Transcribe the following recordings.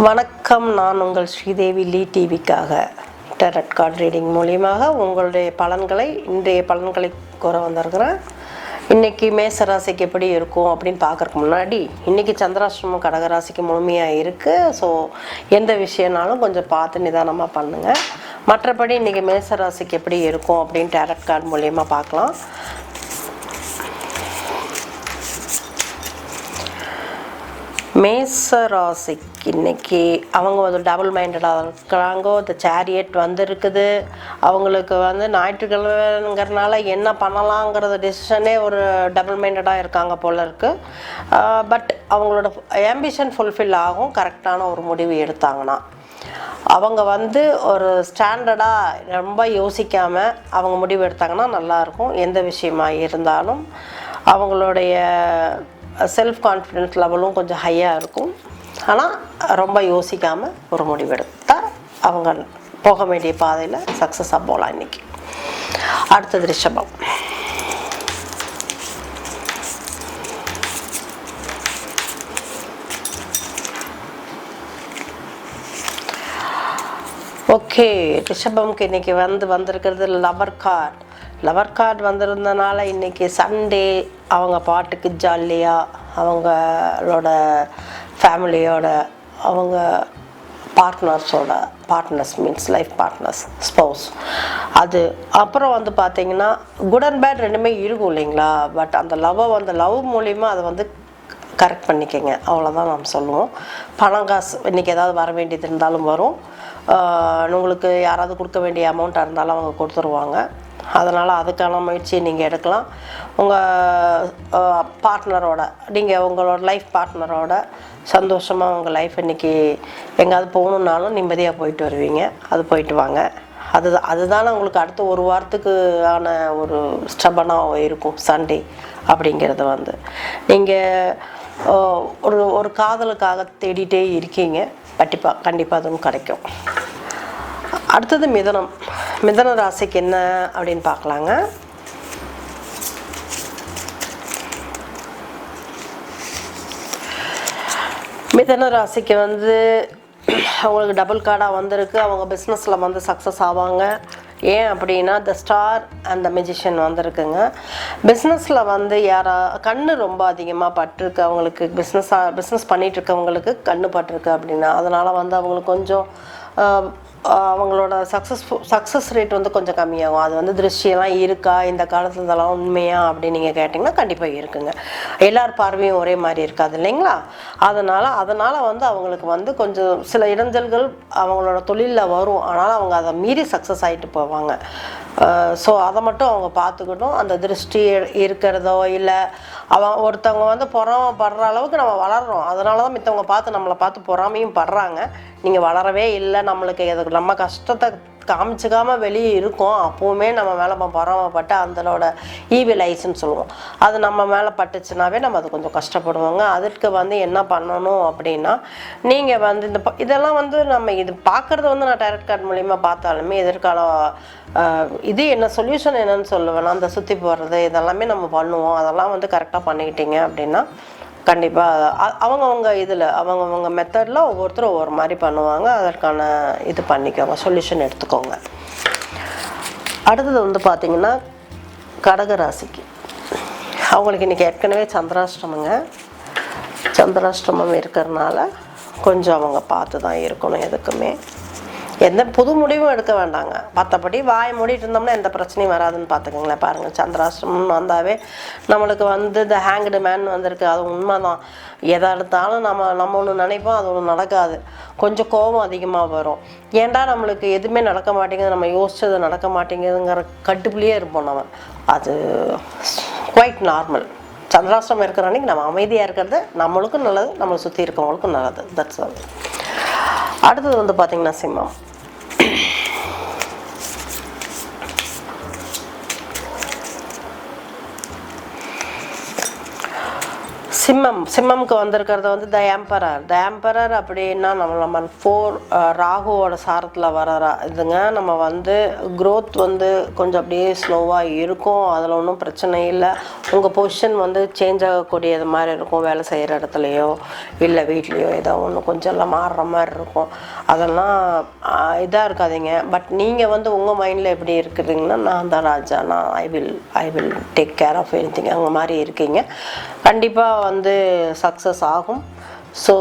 வணக்கம். நான் உங்கள் ஸ்ரீதேவி லீ டிவிக்காக டேரட் கார்டு ரீடிங் மூலியமாக உங்களுடைய பலன்களை இன்றைய பலன்களை கூற வந்திருக்கிறேன். இன்றைக்கி மேசராசிக்கு எப்படி இருக்கும் அப்படின்னு பார்க்குறதுக்கு முன்னாடி இன்றைக்கி சந்திராஷ்டமம் கடகராசிக்கு முழுமையாக இருக்குது. ஸோ எந்த விஷயம்னாலும் கொஞ்சம் பார்த்து நிதானமாக பண்ணுங்கள். மற்றபடி இன்றைக்கி மேசராசிக்கு எப்படி இருக்கும் அப்படின்னு டேரட் கார்டு மூலியமாக பார்க்கலாம். மேசராசிக்கு இன்றைக்கி அவங்க வந்து டபுள் மைண்டடாக இருக்கிறாங்க. இந்த சேரியட் வந்துருக்குது. அவங்களுக்கு வந்து ஞாயிற்றுக்கிழமைங்கிறதுனால என்ன பண்ணலாங்கிறது டெசிஷனே ஒரு டபுள் மைண்டடாக இருக்காங்க போல இருக்குது. பட் அவங்களோட ஆம்பிஷன் ஃபுல்ஃபில் ஆகும் கரெக்டான ஒரு முடிவு எடுத்தாங்கன்னா. அவங்க வந்து ஒரு ஸ்டாண்டர்டாக ரொம்ப யோசிக்காமல் அவங்க முடிவு எடுத்தாங்கன்னா நல்லாயிருக்கும். எந்த விஷயமா இருந்தாலும் அவங்களுடைய செல்ஃப் கான்ஃபிடென்ஸ் லெவலும் கொஞ்சம் ஹையாக இருக்கும். ஆனால் ரொம்ப யோசிக்காமல் ஒரு முடிவு எடுத்தால் அவங்க போக வேண்டிய பாதையில் சக்ஸஸாக போகலாம். இன்றைக்கி அடுத்தது ரிஷபம். ஓகே, ரிஷபம்க்கு இன்றைக்கி வந்திருக்கிறது லவர் கார்டு வந்திருந்தனால இன்றைக்கி சண்டே அவங்க பாட்டுக்கு ஜாலியாக அவங்களோட ஃபேமிலியோட அவங்க partners means life partners spouse அது அப்புறம் வந்து பார்த்திங்கன்னா குட் அண்ட் பேட் ரெண்டுமே இருக்கும் இல்லைங்களா. பட் அந்த லவ் மூலிமா அதை வந்து கரெக்ட் பண்ணிக்கங்க, அவ்வளோதான் நாம் சொல்லுவோம். பணம் காசு இன்றைக்கி ஏதாவது வர வேண்டியது இருந்தாலும் வரும். உங்களுக்கு யாராவது கொடுக்க வேண்டிய அமௌண்ட்டாக இருந்தாலும் அவங்க கொடுத்துருவாங்க. அதனால் அதுக்கான முயற்சியை நீங்கள் எடுக்கலாம். உங்கள் பார்ட்னரோட நீங்கள் உங்களோட லைஃப் பார்ட்னரோட சந்தோஷமாக உங்கள் லைஃப் இன்றைக்கி எங்கேயாவது போகணுன்னாலும் நிம்மதியாக போயிட்டு வருவீங்க. அது போயிட்டு வாங்க. அதுதானே உங்களுக்கு அடுத்த ஒரு வாரத்துக்கு ஆன ஒரு ஸ்டபனாக இருக்கும் சண்டே அப்படிங்கிறது வந்து. நீங்கள் ஒரு காதலுக்காக தேடிகிட்டே இருக்கீங்க. கண்டிப்பாக அதுவும் கிடைக்கும். அடுத்தது மிதன ராசிக்கு என்ன அப்படின்னு பார்க்கலாங்க. மிதன ராசிக்கு வந்து அவங்களுக்கு டபுள் கார்டாக வந்திருக்கு. அவங்க பிஸ்னஸில் வந்து சக்ஸஸ் ஆவாங்க. ஏன் அப்படின்னா த ஸ்டார் அண்ட் த மெஜிஷியன் வந்திருக்குங்க. பிஸ்னஸில் வந்து கண்ணு ரொம்ப அதிகமாக பட்டிருக்கு. அவங்களுக்கு பிஸ்னஸ் பண்ணிகிட்ருக்கவங்களுக்கு கண்ணு பட்டிருக்கு அப்படின்னா அதனால் வந்து அவங்களுக்கு கொஞ்சம் அவங்களோட சக்ஸஸ் ரேட் வந்து கொஞ்சம் கம்மியாகும். அது வந்து திருஷ்டியெல்லாம் இருக்கா இந்த காலத்தில் இதெல்லாம் உண்மையா அப்படின்னு நீங்கள் கேட்டிங்கன்னா கண்டிப்பாக இருக்குங்க. எல்லார் பார்வையும் ஒரே மாதிரி இருக்காது இல்லைங்களா. அதனால் வந்து அவங்களுக்கு வந்து கொஞ்சம் சில இடைஞ்சல்கள் அவங்களோட தொழிலில் வரும். ஆனால் அவங்க அதை மீறி சக்ஸஸ் ஆகிட்டு போவாங்க. ஸோ அதை மட்டும் அவங்க பார்த்துக்கணும். அந்த திருஷ்டி இருக்கிறதோ இல்லை ஒருத்தவங்க வந்து பொறாமப்படுற அளவுக்கு நம்ம வளர்கிறோம். அதனால தான் மித்தவங்க நம்மளை பார்த்து பொறாமையும் படுறாங்க. நீங்கள் வளரவே இல்லை, நம்மளுக்கு எதுக்கு நம்ம கஷ்டத்தை காமிச்சிக்காமல் வெளியே இருக்கோம். அப்போவுமே நம்ம மேலே பொறாமப்பட்டு அதனோட ஈவில் ஐஸ்ன்னு சொல்லுவோம். அது நம்ம மேலே பட்டுச்சுனாவே நம்ம அது கொஞ்சம் கஷ்டப்படுவோங்க. அதுக்கு வந்து என்ன பண்ணணும் அப்படின்னா நீங்கள் வந்து இதெல்லாம் வந்து நம்ம இது பார்க்குறது வந்து நான் டைரக்ட் கார்டு மூலிமா பார்த்தாலுமே எதிர்கால இது என்ன சொல்யூஷன் என்னன்னு சொல்லுவேன்னா அந்த சுற்றி போடுறது இதெல்லாமே நம்ம பண்ணுவோம். அதெல்லாம் வந்து கரெக்டாக பண்ணிக்கிட்டீங்க அப்படின்னா கண்டிப்பாக அவங்கவுங்க இதில் அவங்கவுங்க மெத்தடில் ஒவ்வொருத்தரும் ஒவ்வொரு மாதிரி பண்ணுவாங்க. அதற்கான இது பண்ணிக்கோங்க, சொல்யூஷன் எடுத்துக்கோங்க. அடுத்தது வந்து பார்த்திங்கன்னா கடகராசிக்கு அவங்களுக்கு இன்றைக்கி ஏற்கனவே சந்திராஷ்டமம் இருக்கிறதுனால கொஞ்சம் அவங்க பார்த்து தான் இருக்கணும். எதுக்குமே எந்த புது முடிவும் எடுக்க வேண்டாங்க. மற்றபடி வாய் மூடிட்டு இருந்தோம்னா எந்த பிரச்சனையும் வராதுன்னு பார்த்துக்கோங்களேன். பாருங்கள், சந்திராஷ்டமம் வந்தாவே நம்மளுக்கு வந்து இந்த ஹேங்க்டு மேன் வந்திருக்கு. அது உண்மை தான். எதை எடுத்தாலும் நம்ம ஒன்று நினைப்போம், அது ஒன்று நடக்காது. கொஞ்சம் கோபம் அதிகமாக வரும். ஏன்டா நம்மளுக்கு எதுவுமே நடக்க மாட்டேங்குது, நம்ம யோசிச்சது நடக்க மாட்டேங்குதுங்கிற கட்டுப்புலேயே இருப்போம் நம்ம. அது குவைட் நார்மல். சந்திராஷ்டமம் இருக்கிற அன்றைக்கி நம்ம அமைதியாக இருக்கிறது நம்மளுக்கும் நல்லது, நம்மளை சுற்றி இருக்கவங்களுக்கும் நல்லது. That's all. அடுத்தது வந்து பார்த்திங்கன்னா சிம்மம். சிம்மம்க்கு வந்திருக்கிறது வந்து த எம்பரர் அப்படின்னா நம்ம 4 ராகுவோட சாரத்தில் வர இதுங்க. நம்ம வந்து க்ரோத் வந்து கொஞ்சம் அப்படியே ஸ்லோவாக இருக்கும், அதில் ஒன்றும் பிரச்சனை இல்லை. உங்கள் பொசிஷன் வந்து சேஞ்ச் ஆகக்கூடியது மாதிரி இருக்கும், வேலை செய்கிற இடத்துலையோ இல்லை வீட்லேயோ ஏதோ ஒன்று கொஞ்சம் எல்லாம் மாறுற மாதிரி இருக்கும். அதெல்லாம் இதாக இருக்காதீங்க. பட் நீங்கள் வந்து உங்கள் மைண்டில் எப்படி இருக்கிறீங்கன்னா, நான் தான் ராஜா, நான் I will take care of anything அந்த மாதிரி இருக்கீங்க. கண்டிப்பாக வந்து சக்ஸஸ் ஆகும். ஸோ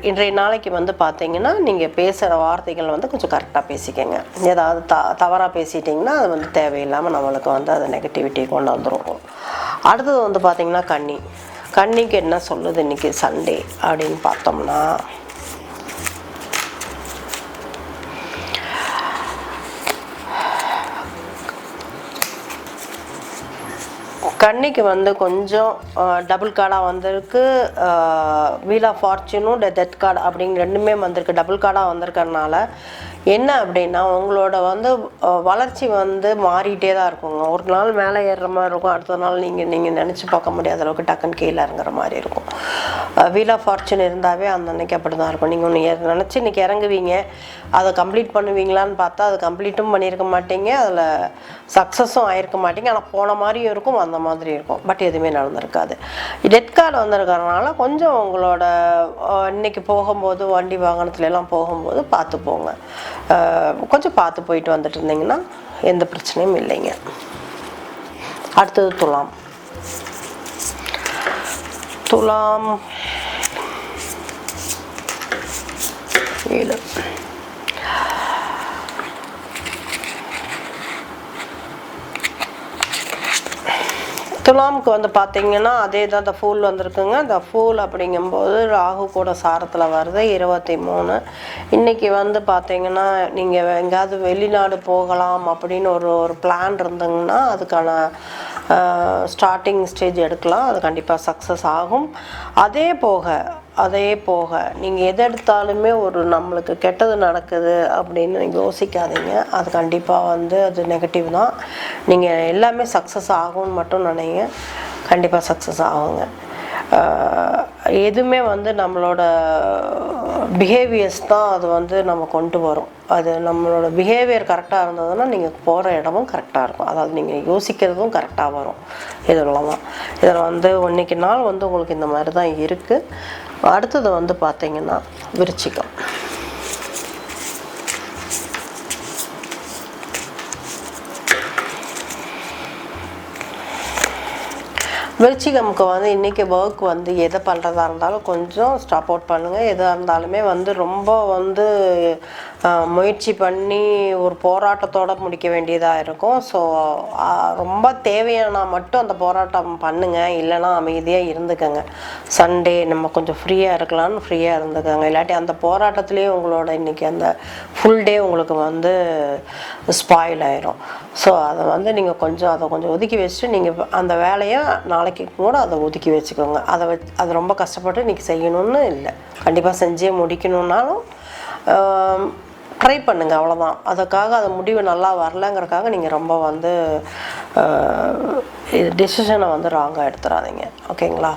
இன்றைய நாளைக்கு வந்து பார்த்தீங்கன்னா, நீங்கள் பேசுகிற வார்த்தைகள் வந்து கொஞ்சம் கரெக்டாக பேசிக்கங்க. ஏதாவது தவறாக பேசிட்டிங்கன்னா அது வந்து தேவையில்லாமல் நம்மளுக்கு வந்து அது நெகட்டிவிட்டி கொண்டு வந்துடும். அடுத்தது வந்து பார்த்திங்கன்னா கன்னிக்கு என்ன சொல்லுது இன்றைக்கி சண்டே அப்படின்னு பார்த்தோம்னா, கன்னிக்கு வந்து கொஞ்சம் டபுள் கார்டாக வந்திருக்கு. வீல் ஆஃப் ஃபார்ச்சூனும் டெத் கார்டு அப்படிங்கிற ரெண்டுமே வந்திருக்கு. டபுள் கார்டாக வந்திருக்கறனால என்ன அப்படின்னா, உங்களோட வந்து வளர்ச்சி வந்து மாறிட்டே தான் இருக்குங்க. ஒரு நாள் மேலே ஏறுற மாதிரி இருக்கும், அடுத்த நாள் நீங்கள் நினச்சி பார்க்க முடியாத அளவுக்கு டக்குன்னு கீழே இறங்குற மாதிரி இருக்கும். வீல் ஆஃப் ஃபார்ச்சூன் இருந்தாவே அந்த அன்னைக்கு அப்படி தான் இருக்கும். நீங்கள் ஒன்று நினச்சி இன்றைக்கி இறங்குவீங்க, அதை கம்ப்ளீட் பண்ணுவீங்களான்னு பார்த்தா அது கம்ப்ளீட்டும் பண்ணியிருக்க மாட்டீங்க, அதில் சக்ஸஸும் ஆகிருக்க மாட்டீங்க. ஆனால் போன மாதிரியும் இருக்கும், அந்த மாதிரி இருக்கும், பட் எதுவுமே நடந்திருக்காது. டெத் கார்டு வந்திருக்கறனால கொஞ்சம் உங்களோட இன்றைக்கி போகும்போது வண்டி வாகனத்துலலாம் போகும்போது பார்த்து போங்க. கொஞ்சம் பார்த்து போயிட்டு வந்துட்டு இருந்தீங்கன்னா எந்த பிரச்சனையும் இல்லைங்க. அடுத்தது துலாம். துலாமுக்கு வந்து பார்த்தீங்கன்னா அதே தான், இந்த ஃபூல் வந்திருக்குங்க. இந்த ஃபூல் அப்படிங்கும்போது ராகு கூட சாரத்தில் வருது 23. இன்றைக்கி வந்து பார்த்தீங்கன்னா, நீங்கள் எங்கேயாவது வெளிநாடு போகலாம் அப்படின்னு ஒரு பிளான் இருந்தீங்கன்னா அதுக்கான ஸ்டார்டிங் ஸ்டேஜ் எடுக்கலாம். அது கண்டிப்பாக சக்ஸஸ் ஆகும். அதே போக நீங்கள் எது எடுத்தாலுமே ஒரு நம்மளுக்கு கெட்டது நடக்குது அப்படின்னு யோசிக்காதீங்க. அது கண்டிப்பாக வந்து அது நெகட்டிவ் தான். நீங்கள் எல்லாமே சக்ஸஸ் ஆகும்னு மட்டும் நினைங்க, கண்டிப்பாக சக்ஸஸ் ஆகுங்க. எதுவுமே வந்து நம்மளோட பிஹேவியர்ஸ் தான் அது வந்து நம்ம கொண்டு வரும். அது நம்மளோட பிஹேவியர் கரெக்டாக இருந்ததுன்னா நீங்கள் போகிற இடமும் கரெக்டாக இருக்கும். அதாவது நீங்கள் யோசிக்கிறதும் கரெக்டாக வரும். இதெல்லாம் தான் இதில் வந்து இன்னைக்கு நாள் வந்து உங்களுக்கு இந்த மாதிரி தான் இருக்குது. அடுத்தது வந்து பார்த்திங்கன்னா விருச்சிகம். விருச்சிகமுக்கு வந்து இன்றைக்கி ஒர்க் வந்து எதை பண்ணுறதா இருந்தாலும் கொஞ்சம் ஸ்டாப் அவுட் பண்ணுங்கள். எதாக இருந்தாலுமே வந்து ரொம்ப வந்து முயற்சி பண்ணி ஒரு போராட்டத்தோடு முடிக்க வேண்டியதாக இருக்கும். ஸோ ரொம்ப தேவையானா மட்டும் அந்த போராட்டம் பண்ணுங்கள், இல்லைனா அமைதியாக இருந்துக்கங்க. சண்டே நம்ம கொஞ்சம் ஃப்ரீயாக இருக்கலாம்னு ஃப்ரீயாக இருந்துக்கங்க. இல்லாட்டி அந்த போராட்டத்துலேயே உங்களோட இன்றைக்கி அந்த ஃபுல் டே உங்களுக்கு வந்து ஸ்பாயில் ஆயிரும். ஸோ அதை வந்து நீங்கள் அதை கொஞ்சம் ஒதுக்கி வச்சுட்டு நீங்கள் அந்த வேலையை நாளைக்கு கூட அதை ஒதுக்கி வச்சுக்கோங்க. அதை ரொம்ப கஷ்டப்பட்டு இன்றைக்கி செய்யணும்னு இல்லை, கண்டிப்பாக செஞ்சே முடிக்கணுன்னாலும் ட்ரை பண்ணுங்கள், அவ்வளோதான். அதுக்காக அது முடிவு நல்லா வரலங்கிறக்காக நீங்கள் ரொம்ப வந்து டெசிஷனை வந்து ராங்காக எடுத்துடாதீங்க, ஓகேங்களா?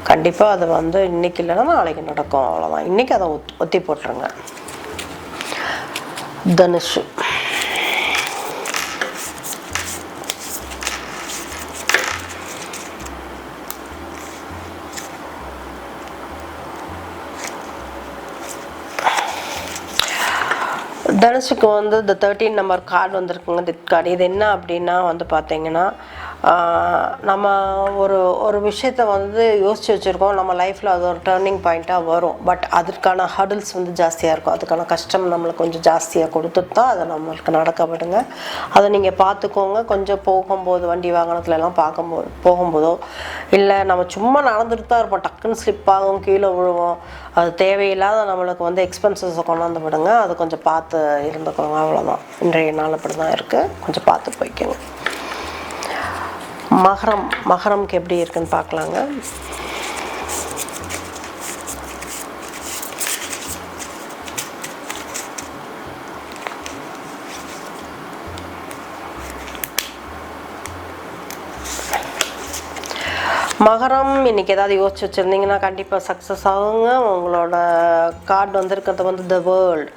கண்டிப்பாக அது வந்து இன்றைக்கி இல்லைன்னா நாளைக்கு நடக்கும், அவ்வளோதான். இன்றைக்கி அதை ஒத்தி போட்டுருங்க. தனுஷு. தனுஷுக்கு வந்து இந்த 13 நம்பர் கார்டு வந்திருக்குங்க, டெத் கார்டு. இது என்ன அப்படின்னா வந்து பார்த்தீங்கன்னா, நம்ம ஒரு விஷயத்த வந்து யோசித்து வச்சுருக்கோம், நம்ம லைஃப்பில் அது ஒரு டேர்னிங் பாயிண்ட்டாக வரும். பட் அதற்கான ஹர்டில்ஸ் வந்து ஜாஸ்தியாக இருக்கும், அதுக்கான கஷ்டம் நம்மளுக்கு கொஞ்சம் ஜாஸ்தியாக கொடுத்துட்டு தான் அதை நம்மளுக்கு நடக்கப்படுங்க. அதை நீங்கள் பார்த்துக்கோங்க. கொஞ்சம் போகும்போது வண்டி வாகனத்துலலாம் போகும்போதோ இல்லை நம்ம சும்மா நடந்துட்டு தான் இருப்போம், டக்குன்னு ஸ்லிப் ஆகும், கீழே விழுவோம். அது தேவையில்லாத நம்மளுக்கு வந்து எக்ஸ்பென்சஸை கொண்டாந்து விடுங்க. அது கொஞ்சம் பார்த்து இருந்துக்கோங்க, அவ்வளோதான். இன்றைய நாள் அப்படி தான் இருக்குது, கொஞ்சம் பார்த்து போய்க்கோங்க. மகரம்க்கு எப்படி இருக்குன்னு பார்க்கலாங்க. மகரம் இன்றைக்கி ஏதாவது யோசிச்சு வச்சுருந்தீங்கன்னா கண்டிப்பாக சக்ஸஸ் ஆகுங்க. உங்களோட கார்டு வந்திருக்கிறது வந்து த வேர்ல்டு.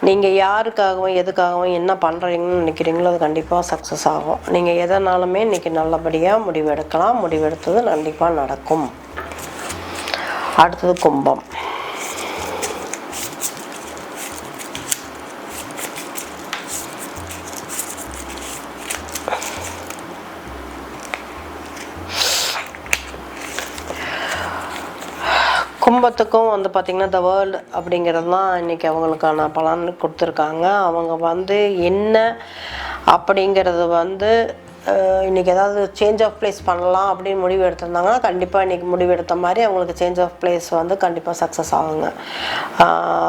நீங்கள் யாருக்காகவும் எதுக்காகவும் என்ன பண்ணுறீங்கன்னு நினைக்கிறீங்களோ அது கண்டிப்பாக சக்ஸஸ் ஆகும். நீங்கள் எதனாலுமே இன்றைக்கி நல்லபடியாக முடிவெடுக்கலாம். முடிவெடுத்தது கண்டிப்பாக நடக்கும். அடுத்தது கும்பம். கும்பத்துக்கும் வந்து பார்த்திங்கன்னா த வேர்ல்டு அப்படிங்கிறது தான் இன்றைக்கி அவங்களுக்கான பலன் கொடுத்துருக்காங்க. அவங்க வந்து என்ன அப்படிங்கிறது வந்து இன்றைக்கி ஏதாவது சேஞ்ச் ஆஃப் பிளேஸ் பண்ணலாம் அப்படின்னு முடிவு எடுத்திருந்தாங்கன்னா கண்டிப்பாக இன்றைக்கி முடிவு எடுத்த மாதிரி அவங்களுக்கு சேஞ்ச் ஆஃப் பிளேஸ் வந்து கண்டிப்பாக சக்ஸஸ் ஆகுங்க.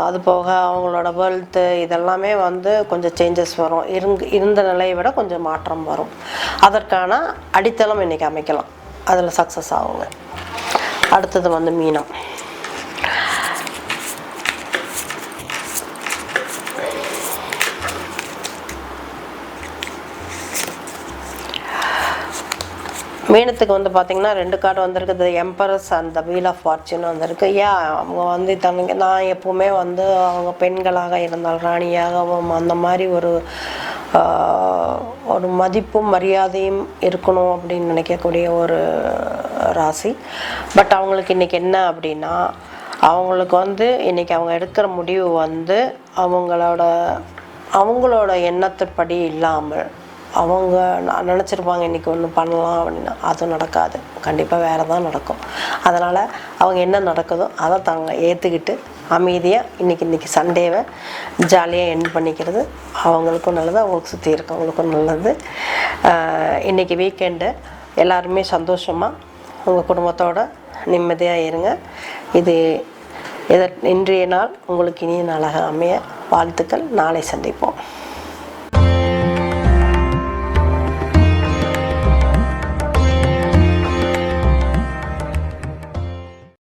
அது போக அவங்களோட வெல்த்து இதெல்லாமே வந்து கொஞ்சம் சேஞ்சஸ் வரும். இருந்த நிலையை விட கொஞ்சம் மாற்றம் வரும். அதற்கான அடித்தளம் இன்றைக்கி அமைக்கலாம். அதில் சக்ஸஸ் ஆகுங்க. அடுத்தது வந்து மீனம். மீனத்துக்கு வந்து பார்த்திங்கன்னா 2 கார்டு வந்திருக்குது. Empress and the wheel of fortune வந்திருக்கு. அவங்க வந்து நான் எப்போவுமே வந்து அவங்க பெண்களாக இருந்தால் ராணியாகவும் அந்த மாதிரி ஒரு மதிப்பும் மரியாதையும் இருக்கணும் அப்படின்னு நினைக்கக்கூடிய ஒரு ராசி. பட் அவங்களுக்கு இன்றைக்கி என்ன அப்படின்னா அவங்களுக்கு வந்து இன்றைக்கி அவங்க எடுக்கிற முடிவு வந்து அவங்களோட எண்ணத்துப்படி இல்லாமல் அவங்க நினச்சிருப்பாங்க இன்றைக்கி ஒன்று பண்ணலாம் அப்படின்னா அது நடக்காது. கண்டிப்பாக வேறு தான் நடக்கும். அதனால் அவங்க என்ன நடக்குதோ அதை தாங்க ஏற்றுக்கிட்டு அமைதியாக இன்றைக்கி சண்டேவை ஜாலியாக எண்ட் பண்ணிக்கிறது அவங்களுக்கும் நல்லது, அவங்களுக்கு சுற்றி இருக்கவங்களுக்கும் நல்லது. இன்றைக்கி வீக்கெண்டு எல்லாருமே சந்தோஷமாக உங்கள் குடும்பத்தோடு நிம்மதியாக இருங்க. இன்றைய நாள் உங்களுக்கு இனிய நாளாக அமைய வாழ்த்துக்கள். நாளை சந்திப்போம்.